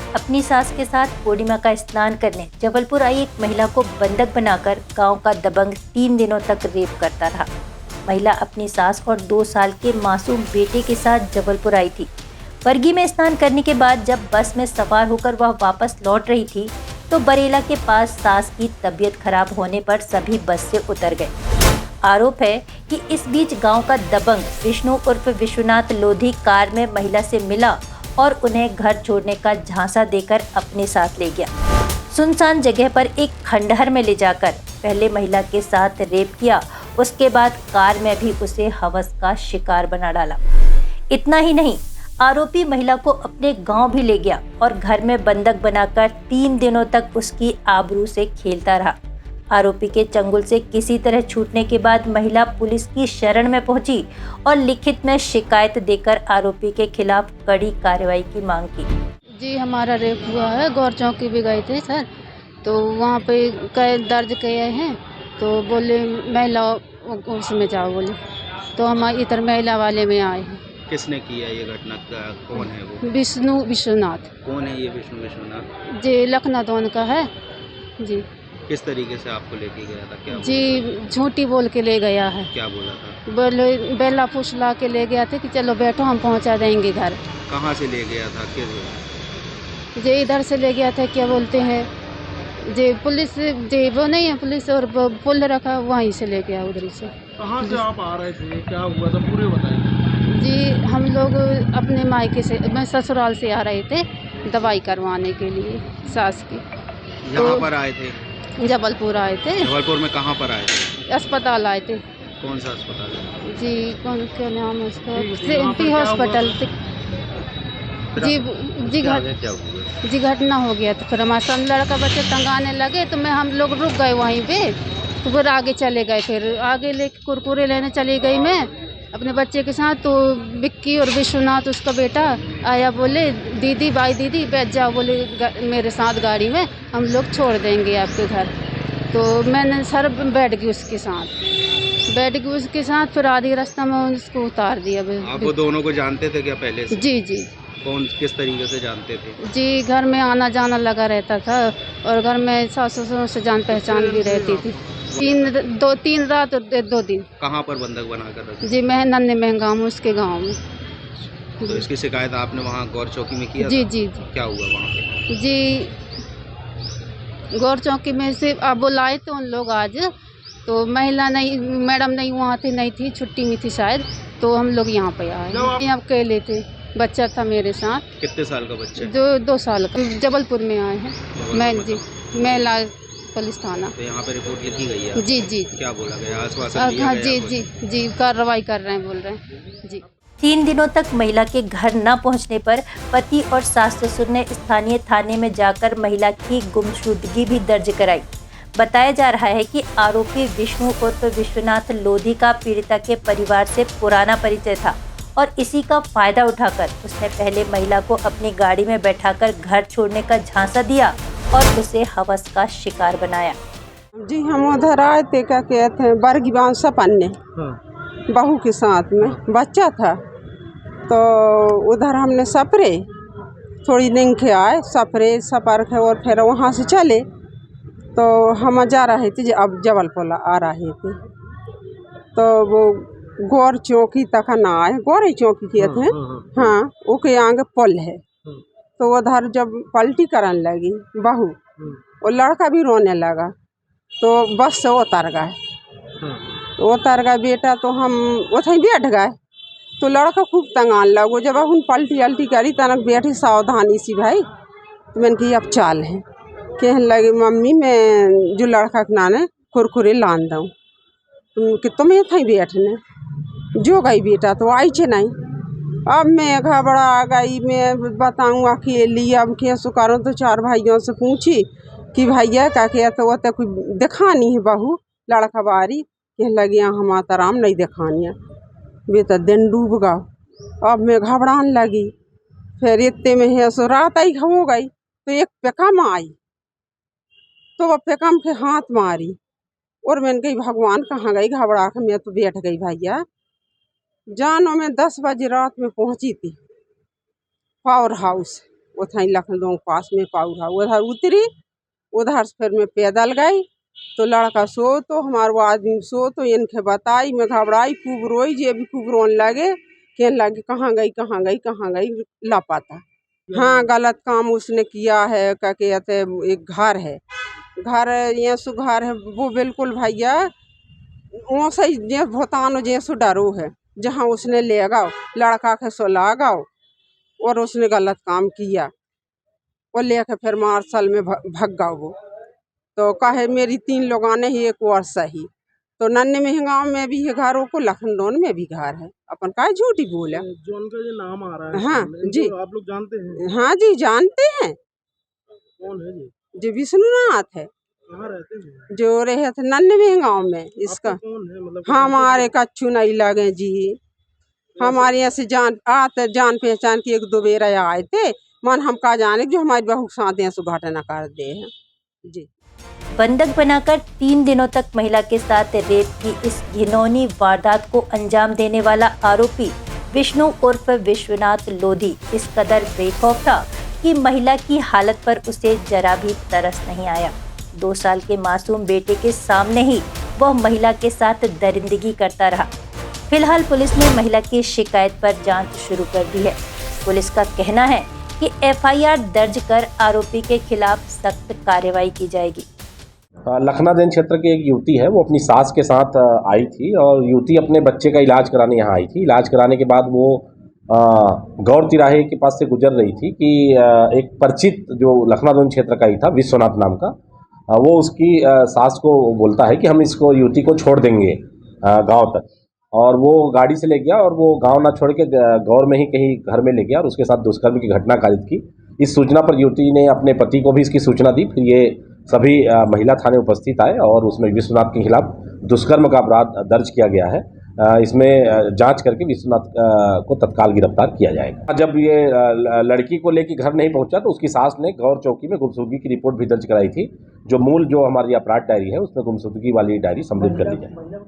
अपनी सास के साथ पूर्णिमा का स्नान करने जबलपुर आई एक महिला को बंधक बनाकर गांव का दबंग 3 दिनों तक रेप करता रहा। महिला अपनी सास और 2 साल के मासूम बेटे के साथ जबलपुर आई थी। बरगी में स्नान करने के बाद जब बस में सवार होकर वह वापस लौट रही थी तो बरेला के पास सास की तबीयत खराब होने पर सभी बस से उतर गए। आरोप है कि इस बीच गांव का दबंग विष्णु उर्फ विश्वनाथ लोधी कार में महिला से मिला और उन्हें घर छोड़ने का झांसा देकर अपने साथ ले गया। सुनसान जगह पर एक खंडहर में ले जाकर पहले महिला के साथ रेप किया, उसके बाद कार में भी उसे हवस का शिकार बना डाला। इतना ही नहीं, आरोपी महिला को अपने गांव भी ले गया और घर में बंधक बनाकर 3 दिनों तक उसकी आबरू से खेलता रहा। आरोपी के चंगुल से किसी तरह छूटने के बाद महिला पुलिस की शरण में पहुंची और लिखित में शिकायत देकर आरोपी के खिलाफ कड़ी कार्रवाई की मांग की। जी, हमारा रेप हुआ है। गौर चौकी भी गए थे सर, तो वहाँ पे कैद दर्ज किए हैं, तो बोले महिला उसमें जाओ बोले, तो हम इधर महिला वाले में आए हैं। किसने किया ये घटना? कौन है वो? विश्वनाथ। कौन है ये विश्वनाथ? जी, लखनऊ का है जी। किस तरीके से आपको लेके गया था? क्या जी, झूठी बोल के ले गया है। क्या बोला था? बोले बेला फुसला के ले गया था कि चलो बैठो हम पहुंचा देंगे घर। कहाँ से ले गया था? किस? जी, इधर से ले गया था, क्या बोलते हैं जी, पुलिस जी वो नहीं है पुलिस, और पुल रखा वहीं से ले गया उधर से। कहाँ से आप आ रहे थे? क्या हुआ था पूरे बताइए। जी, हम लोग अपने मायके से, मैं ससुराल से आ रहे थे दवाई करवाने के लिए सास की। यहाँ पर आए थे? जबलपुर आए थे। जबलपुर में कहाँ पर आए थे? अस्पताल आए थे। कौन सा अस्पताल है? जी, कौन क्या नाम है उसका? City hospital. जी घटना हो गया। तो फिर हमारे साथ लड़का बच्चे तंगाने लगे, तो हम लोग रुक गए वहीं पे, तो फिर आगे चले गए। फिर आगे लेके कुरकुरे लेने चली गई मैं अपने बच्चे के साथ, तो विक्की और विश्वनाथ उसका बेटा आया, बोले दीदी बाई दीदी बैठ जाओ, बोले मेरे साथ गाड़ी में, हम लोग छोड़ देंगे आपके घर। तो मैंने सर बैठ गई उसके साथ, फिर आधी रास्ता में उसको उतार दिया। आप वो दोनों को जानते थे क्या पहले से? जी। कौन किस तरीके से जानते थे? जी, घर में आना जाना लगा रहता था और घर में सास ससुर से जान पहचान भी रहती थी। 3 रात और 2 दिन। कहाँ पर बंधक बना कर रखे? जी, मैं नन्हे महंगाम उसके गांव में। तो इसकी शिकायत आपने वहाँ गौर चौकी में किया जी था? जी। क्या हुआ वहाँ पे? जी, गौर चौकी में से आप बुलाए तो उन लोग आज, तो महिला नहीं, मैडम नहीं वहाँ थी, नहीं थी, छुट्टी में थी शायद, तो हम लोग यहाँ पे आए। यहाँ अकेले थे, बच्चा था मेरे साथ। कितने साल का बच्चा? 2 साल का। जबलपुर में आए हैं। महिला पुलिस थाना। तो यहाँ पे रिपोर्ट लिखी गई है? जी। क्या बोला गया? आश्वासन दिया गया? जी कार्रवाई कर रहे हैं, बोल रहे हैं जी। 3 दिनों तक महिला के घर न पहुंचने पर पति और सास ससुर ने स्थानीय थाने में जाकर महिला की गुमशुदगी भी दर्ज कराई। बताया जा रहा है कि आरोपी विष्णु उर्फ विश्वनाथ लोधी का पीड़िता के परिवार से पुराना परिचय था और इसी का फायदा उठाकर उसने पहले महिला को अपनी गाड़ी में बैठाकर घर छोड़ने का झांसा दिया और उसे हवस का शिकार बनाया। जी, हम उधर आए थे, क्या कहते हैं, बरगी सपन्ने बहू के साथ में बच्चा था, तो उधर हमने सपरे थोड़ी दिन के आए, सपर के और फिर वहाँ से चले, तो हम जा रहे थे अब जबलपुर आ रहे थे, तो वो गौर चौकी तक ना आए, गौरी चौकी के थे। हाँ, उसके आगे पुल है, तो उधर जब पलटी करने लगी बहू, वो लड़का भी रोने लगा, तो बस से उतर गए बेटा, तो हम उधर बैठ गए, तो लड़का खूब तंगान लगो। जब उन पलटी करी तनक बैठी सावधानी सी भाई, तो मैंने कही अब चाल है, कहने लगी मम्मी मैं जो लड़का के नाने कुरकुरे लान दूँ, कि तुम्हें थी बैठने जो गई बेटा, तो आई छे नहीं। अब मैं घबरा गई, मैं बताऊँ अकेली, अब कैसे करूँ, तो 4 भाइयों से पूछी कि भैया क्या कहते, तो वो तो कोई दिखानी है बहू लड़का बारी, कह लगी यहाँ माता राम नहीं दिखानी है बेटा, दिन डूब गया। अब मैं घबराने लगी, फिर इतने में है सो रात आई हो गई, तो एक पेकम आई, तो वह पेकम के हाथ मारी, और मैंने कही भगवान कहाँ गई, घबरा कर मैं तो बैठ गई भैया। जानो मैं 10 बजे रात में पहुंची थी पावर हाउस, उथाई लखनऊ के पास में पाऊ रहा। उधर उतरी, उधर से फिर मैं पैदल गई तो लड़का सो तो हमारे वो आदमी सो तो इनके बताई, मैं घबराई खूब रोई, जे भी खूब रोने लगे, कहने लगे कहाँ गई कहाँ गई कहाँ गई, लापता। हाँ, गलत काम उसने किया है। क्या कहते एक घर है, घर ये सु घर है वो बिल्कुल भैया वो सही जे भोतानो जे सु डरो है, जहाँ उसने ले गाओ लड़का के सुला गाओ और उसने गलत काम किया और लेके फिर मार्शल में भग गया वो। तो कहे मेरी 3 लोगाने ही एक और सही, तो नन्हे में गाँव में भी है घरों को, लखनऊ में भी घर है, अपन का झूठी बोले। जो उनका ये नाम आ रहा है हाँ सामने, जी, इनको आप लोग जानते हैं? हाँ जी जानते हैं, कौन है जी? जो विष्णुनाथ है, कहाँ रहते हैं? जो रहे थे नन्हे गाँव में। इसका आपको कौन है मतलब? हमारे कच्छू नहीं लगे जी, हमारे यहाँ से जान पहचान की 1-2 बेर आए थे, मन हम का जाने जो हमारी बहू के साथ ऐसे घटना कर दे हैं जी। बंधक बनाकर 3 दिनों तक महिला के साथ रेप की इस घिनौनी वारदात को अंजाम देने वाला आरोपी विष्णु उर्फ विश्वनाथ लोधी इस कदर बेखौफ था कि महिला की हालत पर उसे जरा भी तरस नहीं आया। 2 साल के मासूम बेटे के सामने ही वह महिला के साथ दरिंदगी करता रहा। फिलहाल पुलिस ने महिला की शिकायत पर जांच शुरू कर दी है। पुलिस का कहना है कि FIR दर्ज कर आरोपी के खिलाफ सख्त कार्रवाई की जाएगी। लखनादेन क्षेत्र की एक युवती है, वो अपनी सास के साथ आई थी और युवती अपने बच्चे का इलाज कराने यहाँ आई थी। इलाज कराने के बाद वो गौर तिराहे के पास से गुजर रही थी कि एक परिचित जो लखनादेन क्षेत्र का ही था, विश्वनाथ नाम का, वो उसकी सास को बोलता है कि हम इसको युवती को छोड़ देंगे गांव तक, और वो गाड़ी से ले गया और वो गांव ना छोड़ के गौर में ही कहीं घर में ले गया और उसके साथ दुष्कर्म की घटना कारित की। इस सूचना पर युवती ने अपने पति को भी इसकी सूचना दी। फिर ये सभी महिला थाने उपस्थित आए और उसमें विश्वनाथ के खिलाफ दुष्कर्म का अपराध दर्ज किया गया है। इसमें जांच करके विश्वनाथ को तत्काल गिरफ्तार किया जाएगा। जब ये लड़की को लेकर घर नहीं पहुंचा तो उसकी सास ने गौर चौकी में गुमशुदगी की रिपोर्ट भी दर्ज कराई थी। जो मूल जो हमारी अपराध डायरी है उसमें गुमशुदगी वाली डायरी सम्मिलित कर ली जाए।